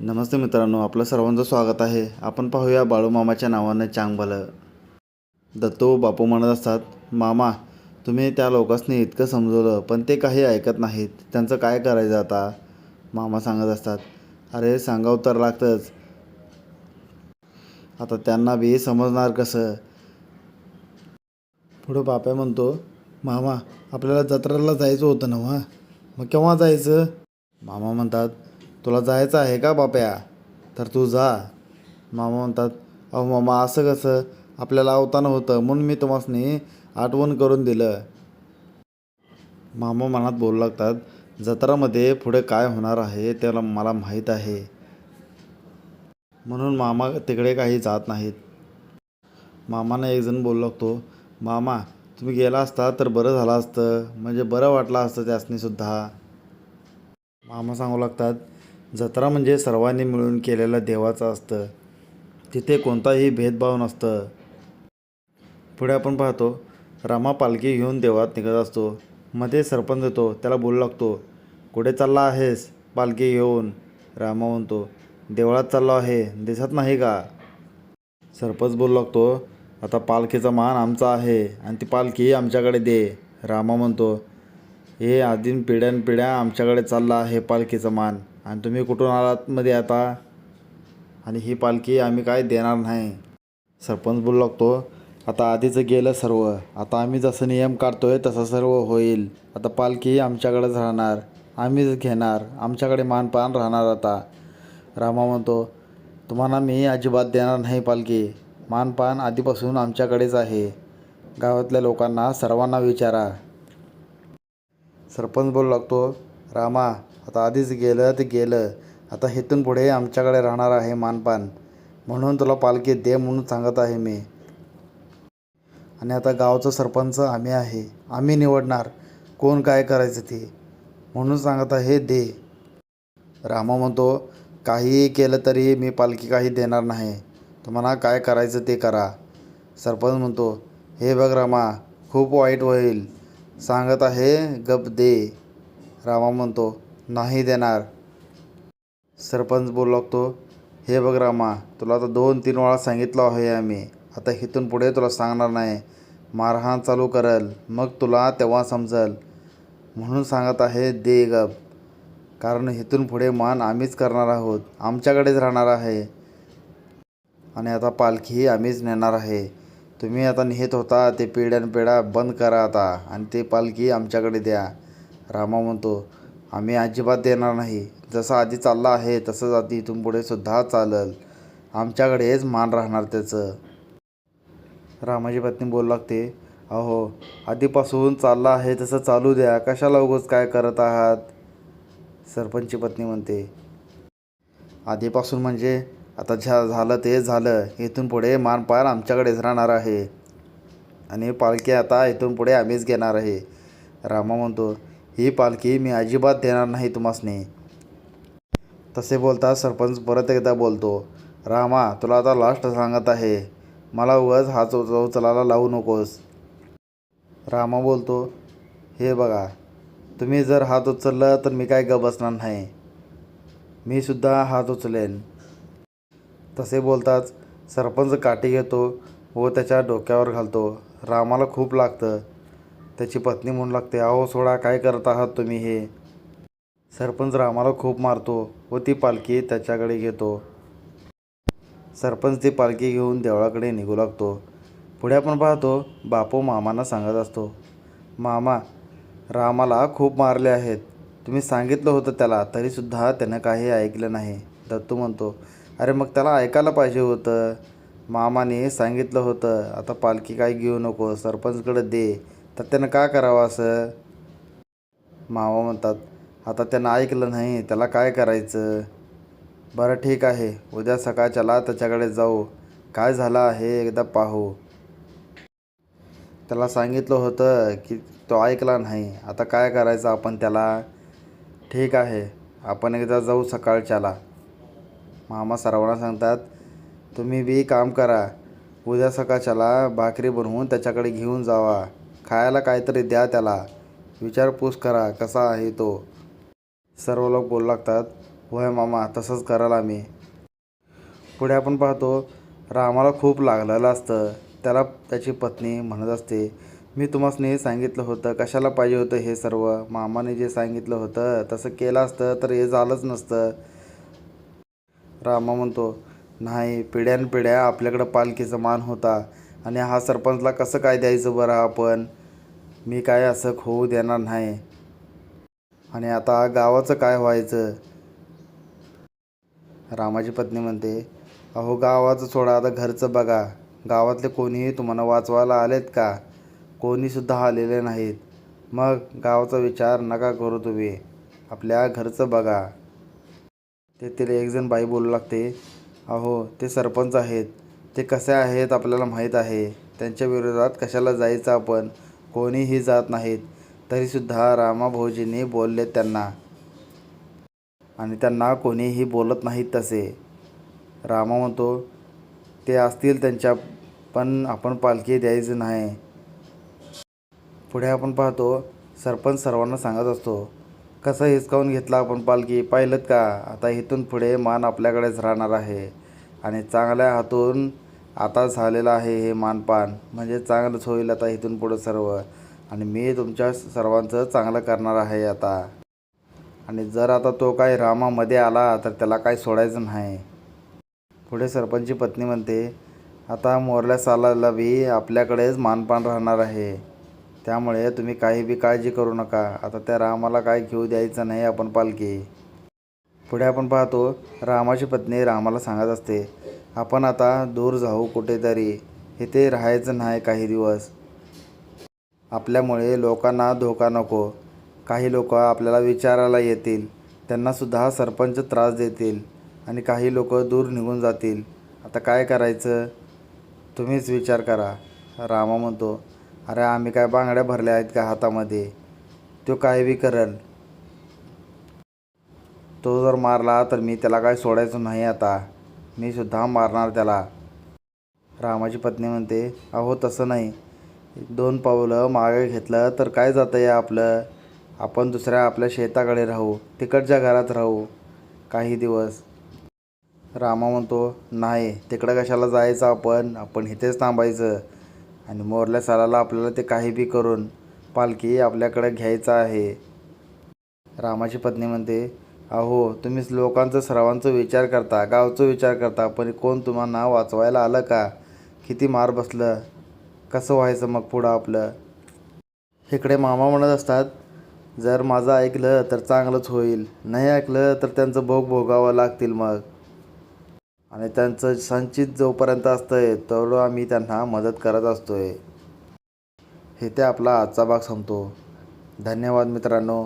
नमस्ते मित्रांनो, आपलं सर्वांचं स्वागत आहे. आपण पाहूया बाळूमामाच्या नावानं चांगभलं. दत्तू बापू म्हणत असतात, मामा तुम्ही त्या लोकांनी इतकं समजवलं पण ते काही ऐकत नाहीत, त्यांचं काय करायचं आता. मामा सांगत असतात, अरे सांगावं तर लागतंच, आता त्यांना बी समजणार कसं. पुढं बाप्या म्हणतो, मामा आपल्याला जत्रेला जायचं होतं ना, मग केव्हा जायचं. मामा म्हणतात, तुला जायचं आहे का बाप्या, तर तू जा. मामा म्हणतात, अहो मामा असं कसं, आपल्याला अवतानं होतं म्हणून मी तुम्हासनी आठवण करून दिलं. मामा मनात बोलू लागतात, जत्रामध्ये पुढे काय होणार आहे त्याला मला माहीत आहे, म्हणून मामा तिकडे काही जात नाहीत. मामानं एकजण बोलू लागतो, मामा तुम्ही गेला असता तर बरं झालं असतं, म्हणजे बरं वाटलं असतं त्यासनीसुद्धा. मामा सांगू लागतात, जत्रा म्हणजे सर्वांनी मिळून केलेलं देवाचं असतं, तिथे कोणताही भेदभाव नसतं. पुढे आपण पाहतो, रामा पालखी घेऊन देवळात निघत असतो. मध्ये सरपंच येतो, त्याला बोलू लागतो, कुठे चालला आहेस पालखी घेऊन. रामा म्हणतो, देवळात चाललो आहे, दिसत नाही का. सरपंच बोलू लागतो, आता पालखीचा मान आमचा आहे आणि ती पालखी आमच्याकडे दे. रामा म्हणतो, हे आधीन पिढ्यानपिढ्या आमच्याकडे चालला आहे पालखीचा मान, आणि तुम्ही कुठून आलात मध्ये आता, आणि ही पालखी आम्ही काय देणार नाही. सरपंच बोलू लागतो, आता आधीचं गेलं सर्व, आता आम्ही जसं नियम काढतोय तसं सर्व होईल. आता पालखी आमच्याकडेच राहणार, आम्हीच घेणार, आमच्याकडे मानपान राहणार आता. रामा म्हणतो, तुम्हाला मी अजिबात देणार नाही पालखी, मानपान आधीपासून आमच्याकडेच आहे, गावातल्या लोकांना सर्वांना विचारा. सरपंच बोलू लागतो, रामा आता आधीच गेलं ते गेलं, आता इथून पुढे आमच्याकडे राहणार आहे मानपान, म्हणून तुला पालखी दे म्हणून सांगत आहे मी. आणि आता गावचं सरपंच आम्ही आहे, आम्ही निवडणार कोण काय करायचं ते, म्हणून सांगत आहे दे. रामा म्हणतो, काहीही केलं तरी मी पालखी काही देणार नाही, तुम्हाला काय करायचं ते करा. सरपंच म्हणतो, हे बघ रामा खूप वाईट होईल, सांगत आहे गप दे. रामा म्हणतो, नाही देणार. सरपंच बोलू लागतो, हे बघ रामा तुला आता 2-3 वेळा सांगितलं आहे आम्ही, आता इथून पुढे तुला सांगणार नाही, मारहाण चालू करल मग तुला तेव्हा समजल, म्हणून सांगत आहे दे गप, कारण इथून पुढे मान आम्हीच करणार आहोत, आमच्याकडेच राहणार आहे, आणि आता पालखी आम्हीच नेणार आहे. तुम्ही आता नेत होता ते पिढ्यानपिढ्या बंद करा आता, आणि ते पालखी आमच्याकडे द्या. रामा म्हणतो, आम्ही अजिबात देणार नाही, जसं आधी चाललं आहे तसंच आधी इथून पुढे सुद्धा चालल, आमच्याकडेच मान राहणार त्याचं. रामाची पत्नी बोलू लागते, अहो आधीपासून चाललं आहे तसं चालू द्या, कशाला उगाच काय करत आहात. सरपंचची पत्नी म्हणते, आधीपासून म्हणजे आता झालं ते झालं, इथून पुढे मानपान आमच्याकडेच राहणार आहे, आणि पालखी आता इथून पुढे आम्हीच घेणार आहे. रामा म्हणतो, ही पालखी मी अजिबात देणार नाही तुम्हासनी. तसे बोलता सरपंच परत एकदा बोलतो, रामा तुला आता लास्ट सांगत आहे, मला उगाच हात उचलायला लावू नकोस. रामा बोलतो, हे बघा तुम्ही जर हात उचलला तर मी काय गप बसणार नाही, मी सुद्धा हात उचलेन. तसे बोलताच सरपंच काठी घेतो व त्याच्या डोक्यावर घालतो. रामाला खूप लागतं. त्याची पत्नी म्हणू लागते, अहो सोडा, काय करत आहात तुम्ही हे. सरपंच रामाला खूप मारतो व ती पालखी त्याच्याकडे घेतो. सरपंच ती पालखी घेऊन देवळाकडे निघू लागतो. पुढे आपण पाहतो, बापू मामांना सांगत असतो, मामा रामाला खूप मारले आहेत, तुम्ही सांगितलं होतं त्याला तरीसुद्धा त्यानं काही ऐकलं नाही. दत्तू म्हणतो, अरे मग त्याला ऐकायला पाहिजे होतं, मामाने सांगितलं होतं आता पालखी काही घेऊ नको, सरपंचकडे दे, तर त्यानं का करावं असं. मामा म्हणतात, आता त्यानं ऐकलं नाही, त्याला काय करायचं. बरं ठीक आहे, उद्या सकाळच्याला त्याच्याकडे जाऊ, काय झालं आहे एकदा पाहू. त्याला सांगितलं होतं की तो ऐकला नाही, आता काय करायचं आपण त्याला. ठीक आहे, आपण एकदा जाऊ सकाळच्याला. मामा सर्वांना सांगतात, तुम्ही बी काम करा, उद्या सकाळच्याला भाकरी बनवून त्याच्याकडे घेऊन जावा, खायला काहीतरी द्या त्याला, विचारपूस करा कसा आहे तो. सर्व लोक बोलू लागतात, होय मामा, तसंच कराल आम्ही. पुढे आपण पाहतो रामाला खूप लागलेलं असतं. त्याला त्याची पत्नी म्हणत असते, मी तुम्हासनी सांगितलं होतं, कशाला पाहिजे होतं हे सर्व. मामाने जे सांगितलं होतं तसं केलं असतं तर हे झालंच नसतं. रामा म्हणतो, नाही, पिढ्यानपिढ्या आपल्याकडं पालखीचा मान होता आणि हा सरपंचला कसं काय द्यायचं बरं आपण. मी काय असं होऊ देणार नाही. आणि आता गावाचं काय व्हायचं. रामाची पत्नी म्हणते, अहो गावाचं सोडा, आता घरचं बघा. गावातले कोणीही तुम्हाला वाचवायला आलेत का? कोणीसुद्धा आलेले नाहीत. मग गावाचा विचार नका करू तुम्ही, आपल्या घरचं बघा. तेथील एकजण बाई बोलू लागते, अहो ते सरपंच आहेत, ते कसे आहेत आपल्याला माहीत आहे. त्यांच्या विरोधात कशाला जायचं आपण. कोणीही जात नाहीत. तरीसुद्धा रामाभाऊजींनी बोलले त्यांना आणि त्यांना कोणीही बोलत नाहीत तसे. रामा म्हणतो, ते असतील त्यांच्या, पण आपण पालखी द्यायचं नाही. पुढे आपण पाहतो सरपंच सर्वांना सांगत असतो, कसं हिसकावून घेतला आपण पालखी, पाहिलं का. आता इथून पुढे मान आपल्याकडेच राहणार आहे आणि चांगल्या हातून आता झालेलं आहे हे मानपान. म्हणजे चांगलंच होईल आता इथून पुढं सर्व. आणि मी तुमच्या सर्वांचं चांगलं करणार आहे आता. आणि जर आता तो काय रामामध्ये आला तर त्याला काय सोडायचं नाही. पुढे सरपंचची पत्नी म्हणते, आता मोरल्या सालाला बी आपल्याकडेच मानपान राहणार आहे. त्यामुळे तुम्ही काही बी काळजी करू नका. आता त्या रामाला काय घेऊ द्यायचं नाही आपण पालखी. पुढे आपण पाहतो रामाची पत्नी रामाला सांगत असते, आपण आता दूर जाऊ कुठेतरी, इथे राहायचं नाही काही दिवस. आपल्यामुळे लोकांना धोका नको. काही लोक आपल्याला विचारायला येतील, त्यांनासुद्धा सरपंच त्रास देतील आणि काही लोक दूर निघून जातील. आता काय करायचं, तुम्हीच विचार करा. रामा म्हणतो, अरे आम्ही काय बांगड्या भरल्या आहेत का हातामध्ये. तो काय बी करल. तो जर मारला तर मी त्याला काय सोडायचं नाही. आता मी सुद्धा मारणार त्याला. रामाची पत्नी म्हणते, अहो तसं नाही, 2 पावलं मागे घेतलं तर काय जातं आहे आपलं. आपण दुसऱ्या आपल्या शेताकडे राहू, तिकडच्या घरात राहू काही दिवस. रामा म्हणतो, नाही, तिकडं कशाला जायचं आपण इथेच थांबायचं आणि मोरल्या सालाला आपल्याला ते काही बी करून पालखी आपल्याकडे घ्यायचं आहे. रामाची पत्नी म्हणते, अहो तुम्हीच लोकांचं सर्वांचा विचार करता, गावचा विचार करता, पण कोण तुम्हाला वाचवायला आलं का. किती मार बसलं, कसं व्हायचं मग पुढं आपलं. इकडे मामा म्हणत असतात, जर माझं ऐकलं तर चांगलंच होईल, नाही ऐकलं तर त्यांचं भोग भोगावं लागतील मग. आणि त्यांचं संचित जोपर्यंत असतंय तेवढं आम्ही त्यांना मदत करत असतोय. इथे आपला आजचा भाग संपतो. धन्यवाद मित्रांनो.